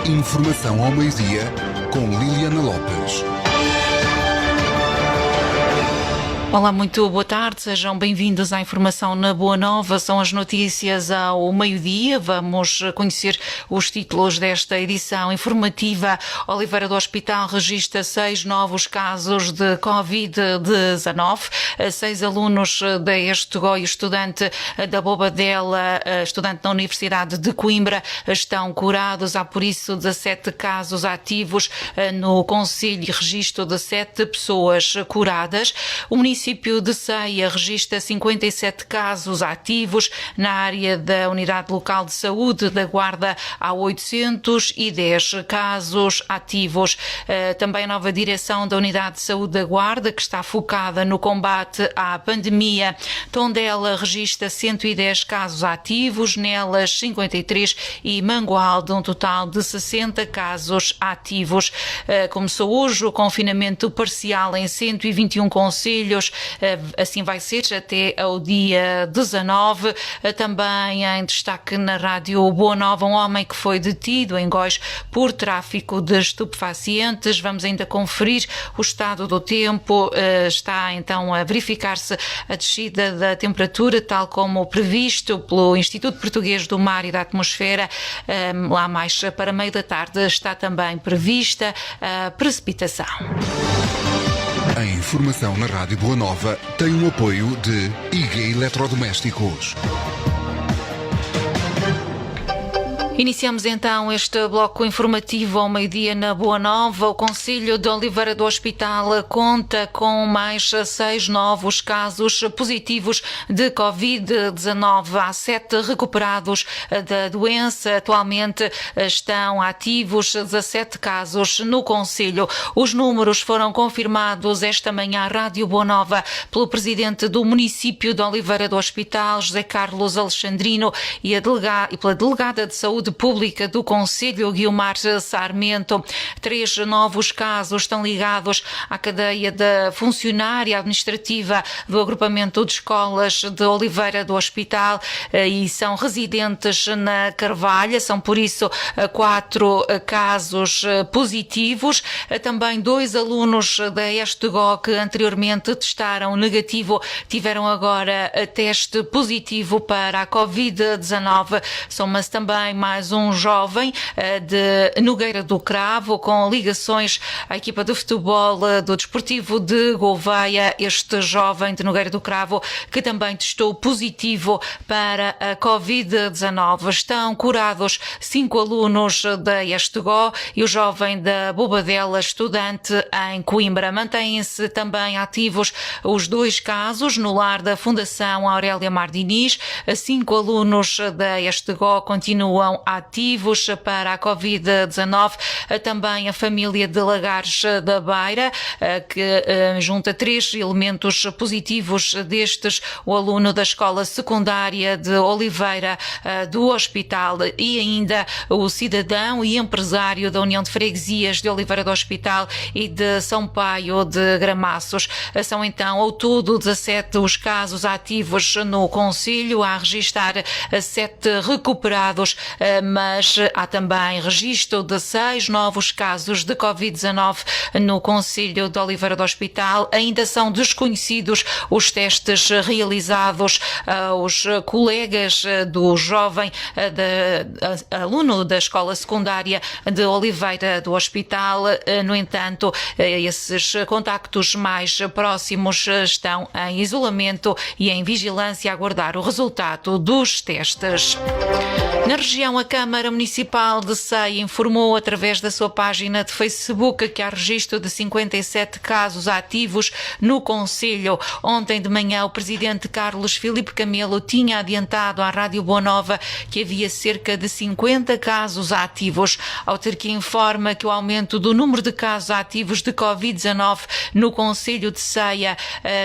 Informação ao meio-dia, com Liliana Lopes. Olá, muito boa tarde, sejam bem-vindos à Informação na Boa Nova. São as notícias ao meio-dia. Vamos conhecer os títulos desta edição informativa. Oliveira do Hospital registra 6 novos casos de Covid-19. 6 alunos da Estegó e estudante da Bobadela, estudante da Universidade de Coimbra, estão curados. Há, por isso, 17 casos ativos no concelho e registro de 7 pessoas curadas. O município de Ceia registra 57 casos ativos. Na área da Unidade Local de Saúde da Guarda há 810 casos ativos. Também a nova direção da Unidade de Saúde da Guarda, que está focada no combate à pandemia. Tondela registra 110 casos ativos, Nelas 53 e Mangualde um total de 60 casos ativos. Começou hoje o confinamento parcial em 121 concelhos. Assim vai ser até ao dia 19. Também em destaque na Rádio Boa Nova, um homem que foi detido em Góis por tráfico de estupefacientes. Vamos ainda conferir o estado do tempo. Está então a verificar-se a descida da temperatura, tal como previsto pelo Instituto Português do Mar e da Atmosfera. Lá mais para meio da tarde está também prevista a precipitação. A informação na Rádio Boa Nova tem o apoio de IG Eletrodomésticos. Iniciamos então este bloco informativo ao meio-dia na Boa Nova. O concelho de Oliveira do Hospital conta com mais 6 novos casos positivos de Covid-19. Há 7 recuperados da doença. Atualmente estão ativos 17 casos no concelho. Os números foram confirmados esta manhã à Rádio Boa Nova pelo presidente do município de Oliveira do Hospital, José Carlos Alexandrino, e pela delegada de Saúde Pública do concelho, Guilmar Sarmento. 3 novos casos estão ligados à cadeia da funcionária administrativa do agrupamento de escolas de Oliveira do Hospital e são residentes na Carvalha. São, por isso, 4 casos positivos. Também 2 alunos da Estegó que anteriormente testaram negativo tiveram agora teste positivo para a Covid-19. Soma-se também mais um jovem de Nogueira do Cravo com ligações à equipa de futebol do Desportivo de Gouveia. Este jovem de Nogueira do Cravo que também testou positivo para a Covid-19. Estão curados 5 alunos da Estegó e o jovem da Bobadela, estudante em Coimbra. Mantêm-se também ativos os 2 casos no lar da Fundação Aurélia Mardinis. 5 alunos da Estegó continuam ativos para a Covid-19. Também a família de Lagares da Beira, que junta 3 elementos positivos, destes o aluno da escola secundária de Oliveira do Hospital e ainda o cidadão e empresário da União de Freguesias de Oliveira do Hospital e de São Paio de Gramaços. São então ao todo 17 os casos ativos no concelho, a registrar 7 recuperados, mas há também registro de 6 novos casos de Covid-19 no concelho de Oliveira do Hospital. Ainda são desconhecidos os testes realizados aos colegas do jovem aluno da escola secundária de Oliveira do Hospital. No entanto, esses contactos mais próximos estão em isolamento e em vigilância a aguardar o resultado dos testes. Na região, a Câmara Municipal de Ceia informou através da sua página de Facebook que há registro de 57 casos ativos no concelho. Ontem de manhã, o presidente Carlos Filipe Camelo tinha adiantado à Rádio Boa Nova que havia cerca de 50 casos ativos. A autarquia informa que o aumento do número de casos ativos de Covid-19 no concelho de Ceia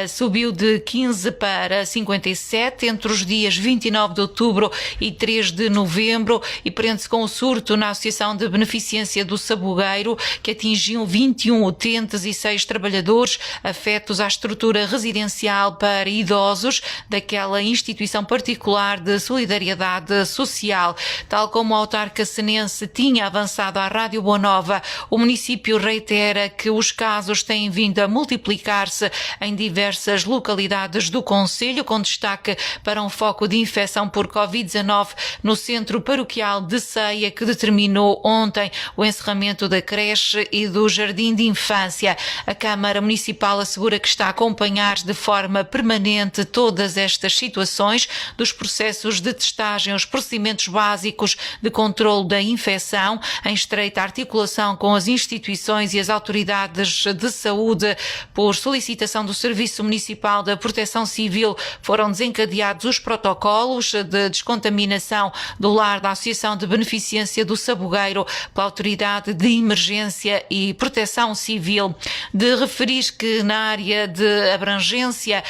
subiu de 15 para 57 entre os dias 29 de outubro e 3 de novembro. novembro e prende-se com o surto na Associação de Beneficência do Sabugueiro, que atingiu 21 utentes e 6 trabalhadores afetos à estrutura residencial para idosos daquela instituição particular de solidariedade social. Tal como a autarca senense tinha avançado à Rádio Boa Nova, o município reitera que os casos têm vindo a multiplicar-se em diversas localidades do concelho, com destaque para um foco de infecção por Covid-19 no centro paroquial de Ceia, que determinou ontem o encerramento da creche e do jardim de infância. A Câmara Municipal assegura que está a acompanhar de forma permanente todas estas situações, dos processos de testagem aos procedimentos básicos de controle da infecção, em estreita articulação com as instituições e as autoridades de saúde. Por solicitação do Serviço Municipal da Proteção Civil, foram desencadeados os protocolos de descontaminação do lar da Associação de Beneficência do Sabugueiro pela Autoridade de Emergência e Proteção Civil. De referir que na área de abrangência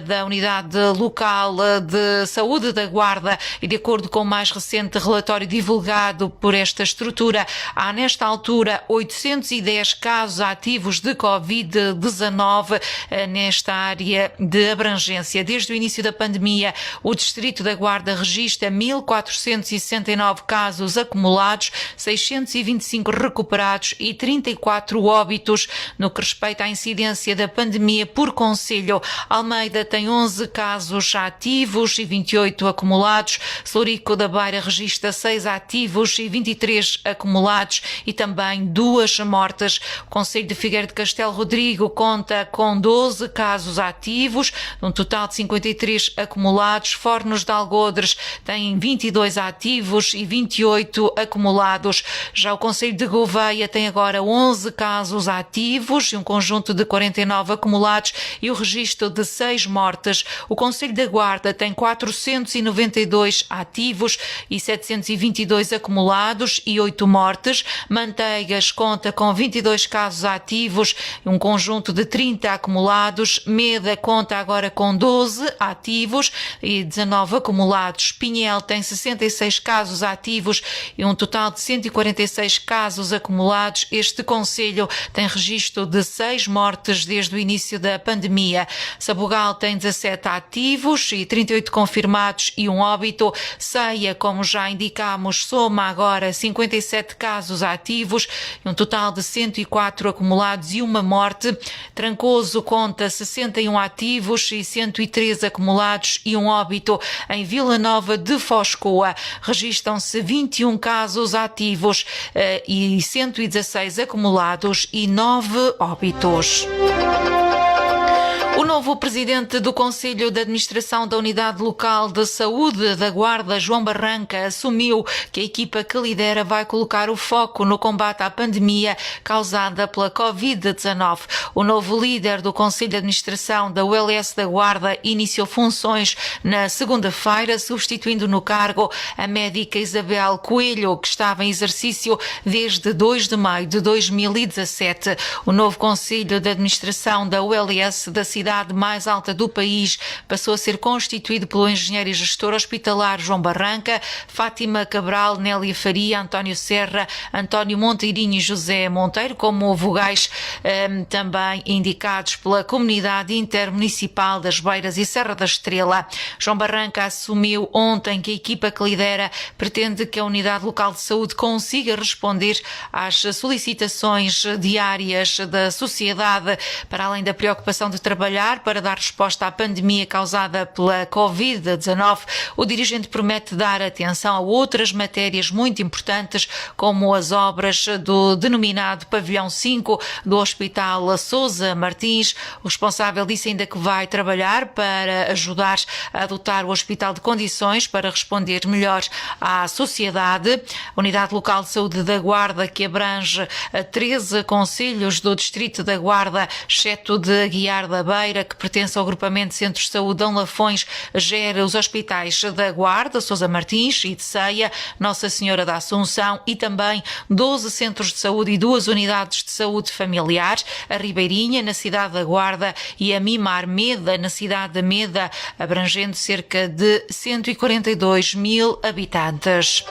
da Unidade Local de Saúde da Guarda, e de acordo com o mais recente relatório divulgado por esta estrutura, há nesta altura 810 casos ativos de Covid-19 nesta área de abrangência. Desde o início da pandemia, o Distrito da Guarda registra 1.469 casos acumulados, 625 recuperados e 34 óbitos. No que respeita à incidência da pandemia por concelho, Almeida tem 11 casos ativos e 28 acumulados, Celurico da Beira registra 6 ativos e 23 acumulados e também 2 mortes. O concelho de Figueira de Castelo Rodrigo conta com 12 casos ativos, um total de 53 acumulados. Fornos de Algodres tem 22 ativos e 28 acumulados. Já o concelho de Gouveia tem agora 11 casos ativos e um conjunto de 49 acumulados e o registro de 6 mortes. O concelho da Guarda tem 492 ativos e 722 acumulados e 8 mortes. Manteigas conta com 22 casos ativos e um conjunto de 30 acumulados. Meda conta agora com 12 ativos e 19 acumulados. Pinhel tem 66 casos ativos e um total de 146 casos acumulados. Este concelho tem registro de 6 mortes desde o início da pandemia. Sabugal tem 17 ativos e 38 confirmados e um óbito. Ceia, como já indicamos, soma agora 57 casos ativos e um total de 104 acumulados e uma morte. Trancoso conta 61 ativos e 103 acumulados e um óbito. Em Vila Nova de Foscoa registram-se 21 casos ativos e 116 acumulados e 9 óbitos. O novo presidente do Conselho de Administração da Unidade Local de Saúde da Guarda, João Barranca, assumiu que a equipa que lidera vai colocar o foco no combate à pandemia causada pela Covid-19. O novo líder do Conselho de Administração da ULS da Guarda iniciou funções na segunda-feira, substituindo no cargo a médica Isabel Coelho, que estava em exercício desde 2 de maio de 2017. O novo Conselho de Administração da ULS da cidade mais alta do país passou a ser constituído pelo engenheiro e gestor hospitalar João Barranca, Fátima Cabral, Nélia Faria, António Serra, António Monteirinho e José Monteiro, como vogais também indicados pela Comunidade Intermunicipal das Beiras e Serra da Estrela. João Barranca assumiu ontem que a equipa que lidera pretende que a Unidade Local de Saúde consiga responder às solicitações diárias da sociedade, para além da preocupação de trabalhar para dar resposta à pandemia causada pela Covid-19. O dirigente promete dar atenção a outras matérias muito importantes, como as obras do denominado Pavilhão 5 do Hospital Sousa Martins. O responsável disse ainda que vai trabalhar para ajudar a dotar o hospital de condições para responder melhor à sociedade. A Unidade Local de Saúde da Guarda, que abrange 13 concelhos do Distrito da Guarda, exceto de Aguiar da Beira, Beira, que pertence ao agrupamento de Centros de Saúde Dom Lafões, gera os hospitais da Guarda, Sousa Martins e de Ceia, Nossa Senhora da Assunção e também 12 centros de saúde e 2 unidades de saúde familiar, a Ribeirinha, na cidade da Guarda, e a Mimar Meda, na cidade de Meda, abrangendo cerca de 142 mil habitantes.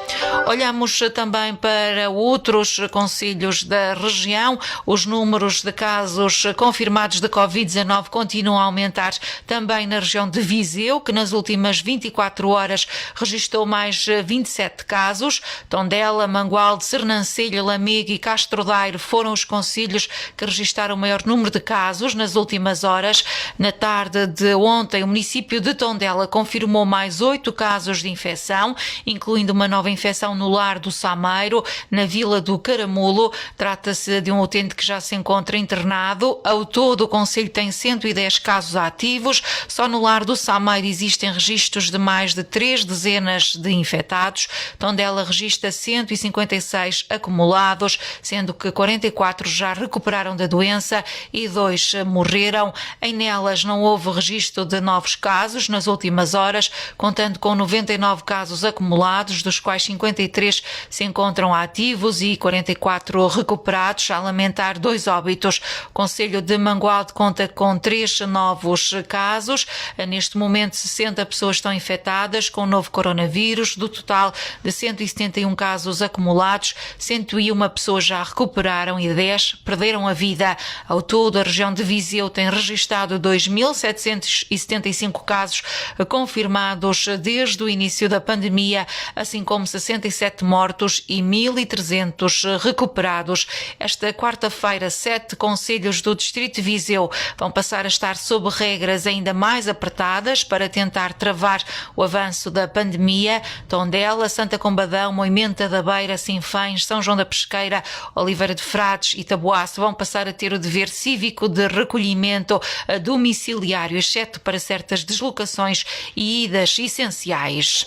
Olhamos também para outros concelhos da região. Os números de casos confirmados de Covid-19 continuam a aumentar também na região de Viseu, que nas últimas 24 horas registrou mais 27 casos. Tondela, Mangualde, Sernancelho, Lamego e Castro Daire foram os concelhos que registraram o maior número de casos nas últimas horas. Na tarde de ontem, o município de Tondela confirmou mais 8 casos de infecção, incluindo uma nova infecção no lar do Sameiro, na vila do Caramulo. Trata-se de um utente que já se encontra internado. Ao todo, o concelho tem 110 casos ativos. Só no lar do Sameiro existem registros de mais de 3 dezenas de infectados. Tondela registra 156 acumulados, sendo que 44 já recuperaram da doença e 2 morreram. Em Nelas não houve registro de novos casos nas últimas horas, contando com 99 casos acumulados, dos quais 53 se encontram ativos e 44 recuperados, a lamentar 2 óbitos. O concelho de Mangualde conta com 3 novos casos. Neste momento, 60 pessoas estão infectadas com o novo coronavírus. Do total de 171 casos acumulados, 101 pessoas já recuperaram e 10 perderam a vida. Ao todo, a região de Viseu tem registrado 2.775 casos confirmados desde o início da pandemia, assim como 67 mortos e 1.300 recuperados. Esta quarta-feira, 7 concelhos do distrito de Viseu vão passar a estar sob regras ainda mais apertadas para tentar travar o avanço da pandemia. Tondela, Santa Combadão, Moimenta da Beira, Sinfãs, São João da Pesqueira, Oliveira de Frades e Taboaço vão passar a ter o dever cívico de recolhimento domiciliário, exceto para certas deslocações e idas essenciais.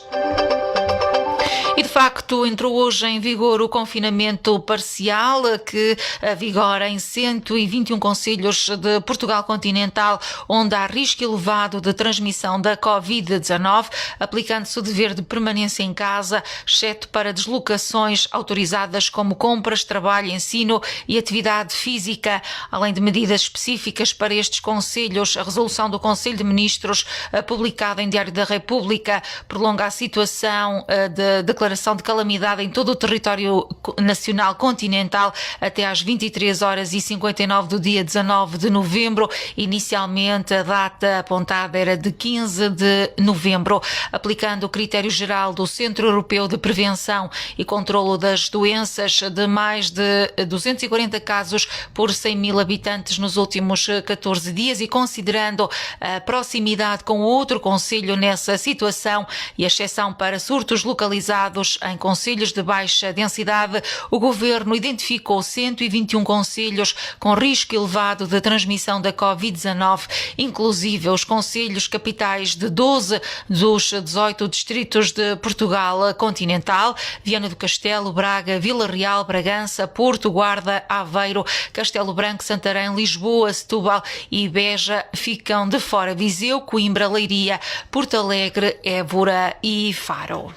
E, de facto, entrou hoje em vigor o confinamento parcial que vigora em 121 concelhos de Portugal continental, onde há risco elevado de transmissão da Covid-19, aplicando-se o dever de permanência em casa, exceto para deslocações autorizadas como compras, trabalho, ensino e atividade física. Além de medidas específicas para estes concelhos, a resolução do Conselho de Ministros, publicada em Diário da República, prolonga a situação de declaração de calamidade em todo o território nacional continental até às 23h59 do dia 19 de novembro. Inicialmente, a data apontada era de 15 de novembro. Aplicando o critério geral do Centro Europeu de Prevenção e Controlo das Doenças, de mais de 240 casos por 100 mil habitantes nos últimos 14 dias e considerando a proximidade com outro concelho nessa situação e a exceção para surtos localizados em concelhos de baixa densidade, o Governo identificou 121 concelhos com risco elevado de transmissão da Covid-19, inclusive os concelhos capitais de 12 dos 18 distritos de Portugal continental: Viana do Castelo, Braga, Vila Real, Bragança, Porto, Guarda, Aveiro, Castelo Branco, Santarém, Lisboa, Setúbal e Beja ficam de fora. Viseu, Coimbra, Leiria, Porto Alegre, Évora e Faro.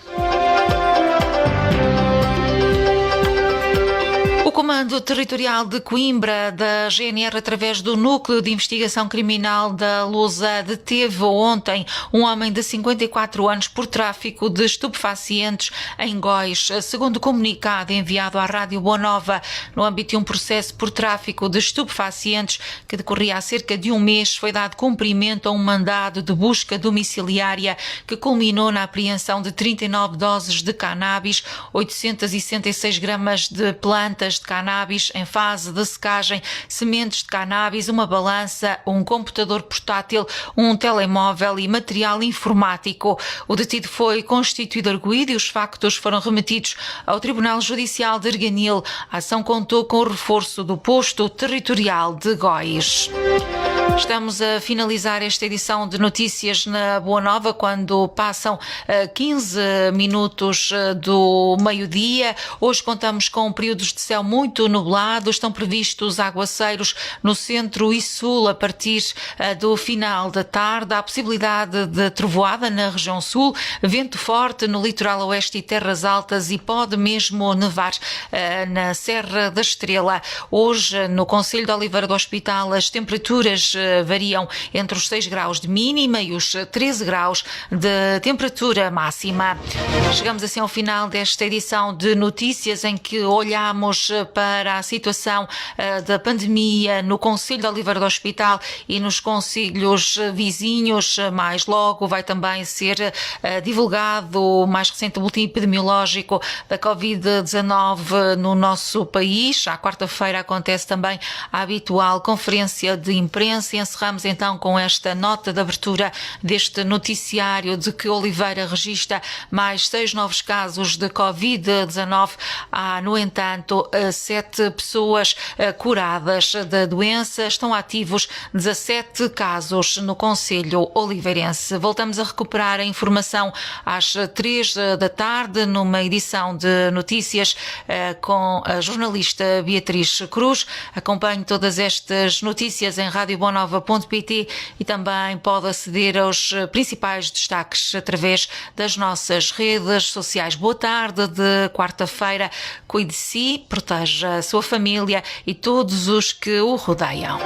O Comando Territorial de Coimbra, da GNR, através do Núcleo de Investigação Criminal da Lusa, deteve ontem um homem de 54 anos por tráfico de estupefacientes em Góis. Segundo o comunicado enviado à Rádio Boa Nova, no âmbito de um processo por tráfico de estupefacientes que decorria há cerca de um mês, foi dado cumprimento a um mandado de busca domiciliária que culminou na apreensão de 39 doses de cannabis, 866 gramas de plantas de cannabis em fase de secagem, sementes de cannabis, uma balança, um computador portátil, um telemóvel e material informático. O detido foi constituído arguido e os factos foram remetidos ao Tribunal Judicial de Arganil. A ação contou com o reforço do posto territorial de Góis. Estamos a finalizar esta edição de notícias na Boa Nova, quando passam 15 minutos do meio-dia. Hoje contamos com períodos de céu muito nublado. Estão previstos aguaceiros no centro e sul a partir do final da tarde. Há possibilidade de trovoada na região sul, vento forte no litoral oeste e terras altas, e pode mesmo nevar na Serra da Estrela. Hoje, no concelho de Oliveira do Hospital, as temperaturas variam entre os 6 graus de mínima e os 13 graus de temperatura máxima. Chegamos assim ao final desta edição de notícias, em que olhamos para a situação da pandemia no concelho de Oliveira do Hospital e nos concelhos vizinhos. Mais logo vai também ser divulgado o mais recente boletim epidemiológico da Covid-19 no nosso país. À quarta-feira acontece também a habitual conferência de imprensa. Encerramos então com esta nota de abertura deste noticiário de que Oliveira registra mais 6 novos casos de Covid-19. Há, no entanto, 7 pessoas curadas da doença. Estão ativos 17 casos no concelho oliveirense. Voltamos a recuperar a informação às 3 da tarde, numa edição de notícias com a jornalista Beatriz Cruz. Acompanhe todas estas notícias em radiobonova.pt e também pode aceder aos principais destaques através das nossas redes sociais. Boa tarde de quarta-feira. Cuide de si, proteja a sua família e todos os que o rodeiam.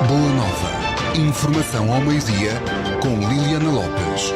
Boa Nova. Informação ao meio-dia com Liliana Lopes.